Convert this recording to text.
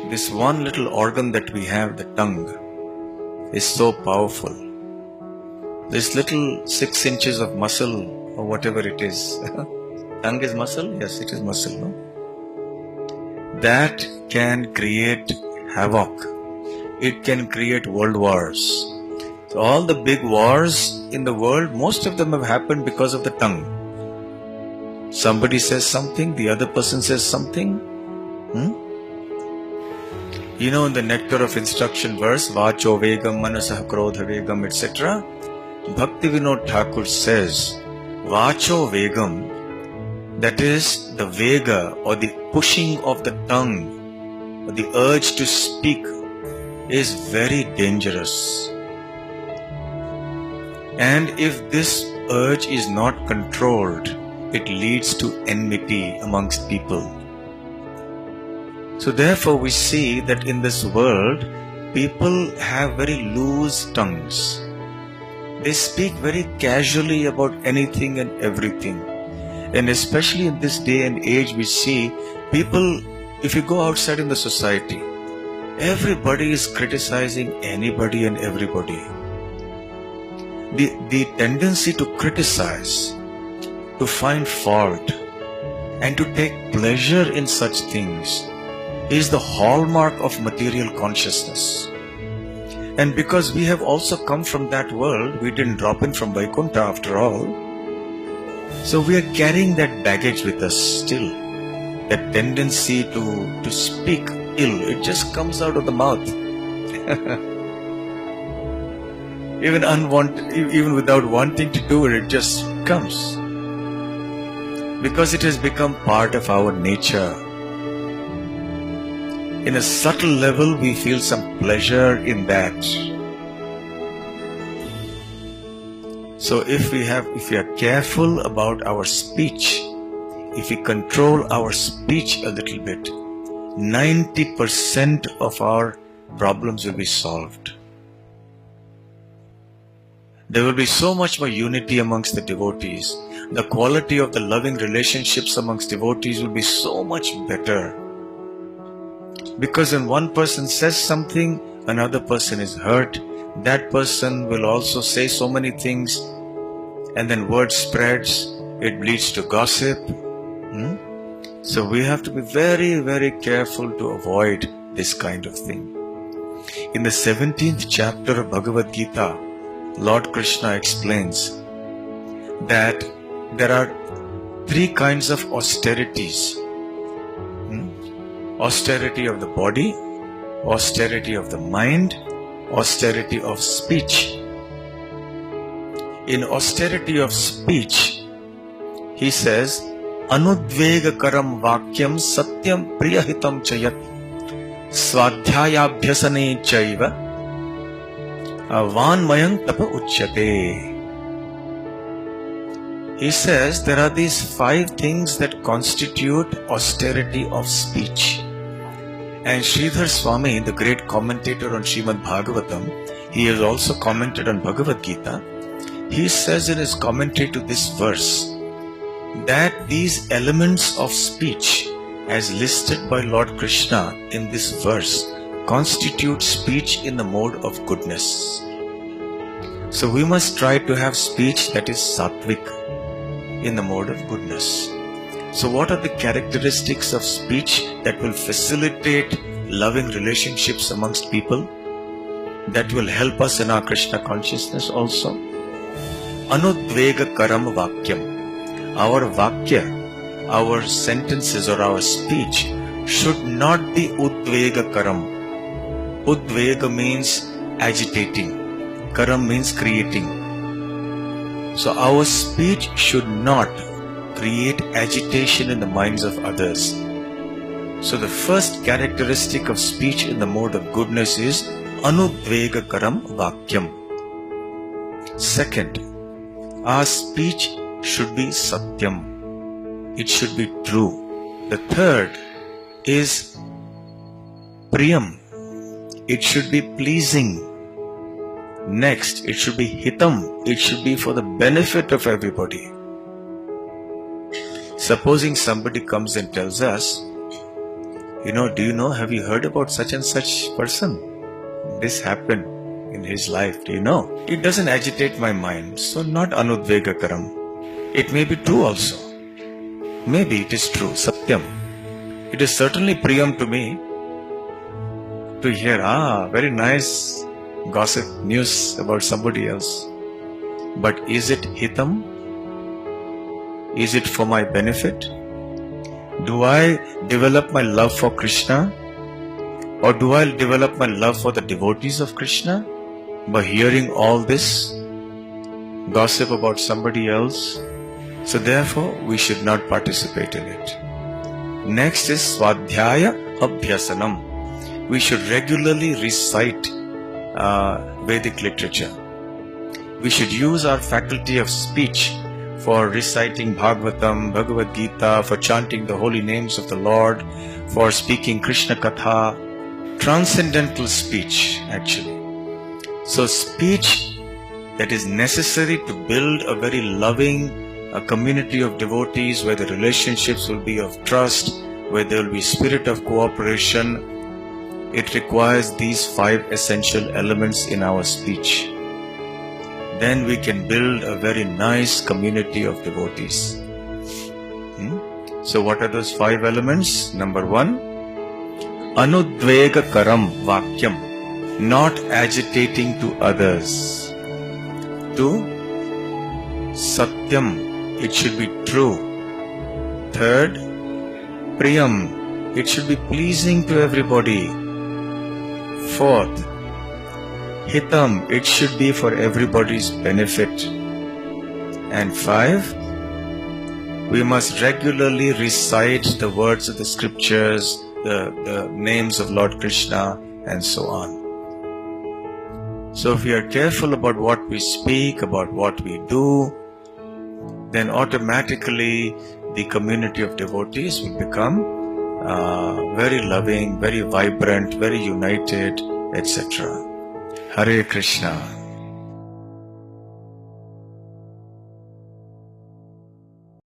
This one little organ that we have, the tongue, is so powerful. This little 6 inches of muscle or whatever it is. Tongue is muscle? Yes, it is muscle, no? That can create havoc. It can create world wars. So all the big wars in the world, most of them have happened because of the tongue. Somebody says something, the other person says something. You know, in the Nectar of Instruction verse, Vacho Vegam, Manasah Krodha Vegam, etc., Bhakti Vinod Thakur says, Vacho Vegam, that is the Vega or the pushing of the tongue, or the urge to speak, is very dangerous. And if this urge is not controlled, it leads to enmity amongst people. So therefore we see that in this world, people have very loose tongues. They speak very casually about anything and everything. And especially in this day and age, we see people, if you go outside in the society, everybody is criticizing anybody and everybody. The tendency to criticize, to find fault, and to take pleasure in such things is the hallmark of material consciousness. And because we have also come from that world, we didn't drop in from Vaikuntha after all, so we are carrying that baggage with us still. That tendency to speak ill, it just comes out of the mouth. Even without wanting to do it, it just comes. Because it has become part of our nature. In a subtle level, we feel some pleasure in that. So if we are careful about our speech, if we control our speech a little bit, 90% of our problems will be solved. There will be so much more unity amongst the devotees. The quality of the loving relationships amongst devotees will be so much better. Because when one person says something, another person is hurt. That person will also say so many things, and then word spreads. It leads to gossip. So we have to be very, very careful to avoid this kind of thing. In the 17th chapter of Bhagavad Gita, Lord Krishna explains that there are 3 kinds of austerities. Austerity of the body, austerity of the mind, austerity of speech. In austerity of speech, he says, Anudvegakaram vakyam satyam priyahitam chayat swadhyayabhyasane chaiva vanmayam tapa uchyate. He says there are these 5 things that constitute austerity of speech. And Sridhar Swami, the great commentator on Srimad Bhagavatam, he has also commented on Bhagavad Gita. He says in his commentary to this verse that these elements of speech, as listed by Lord Krishna in this verse, constitute speech in the mode of goodness. So we must try to have speech that is sattvic, in the mode of goodness. So what are the characteristics of speech that will facilitate loving relationships amongst people? That will help us in our Krishna consciousness also. Anudvega karam vakyam. Our vakya, our sentences or our speech should not be udvega karam. Udvega means agitating. Karam means creating. So our speech should not create agitation in the minds of others. So the first characteristic of speech in the mode of goodness is anudvega karam vakyam. Second, our speech should be satyam. It should be true. The third is priyam. It should be pleasing. Next, it should be hitam. It should be for the benefit of everybody. Supposing somebody comes and tells us, do you know, have you heard about such and such person? This happened in his life, do you know? It doesn't agitate my mind, so not anudvegakaram. It may be true also. Maybe it is true, satyam. It is certainly priyam to me to hear, very nice gossip, news about somebody else. But is it hitam? Is it for my benefit? Do I develop my love for Krishna? Or do I develop my love for the devotees of Krishna by hearing all this gossip about somebody else? So therefore, we should not participate in it. Next is Swadhyaya Abhyasanam. We should regularly recite Vedic literature. We should use our faculty of speech for reciting Bhagavatam, Bhagavad Gita, for chanting the holy names of the Lord, for speaking Krishna Katha, transcendental speech actually. So speech that is necessary to build a very loving community of devotees where the relationships will be of trust, where there will be spirit of cooperation. It requires these 5 essential elements in our speech. Then we can build a very nice community of devotees. So what are those 5 elements? Number 1, Anudvegakaram Vakyam, not agitating to others. 2, Satyam, it should be true. 3rd, Priyam, it should be pleasing to everybody. 4th, Hitam, it should be for everybody's benefit. And 5, we must regularly recite the words of the scriptures, the names of Lord Krishna, and so on. So if we are careful about what we speak, about what we do, then automatically the community of devotees will become very loving, very vibrant, very united, etc. Hare Krishna.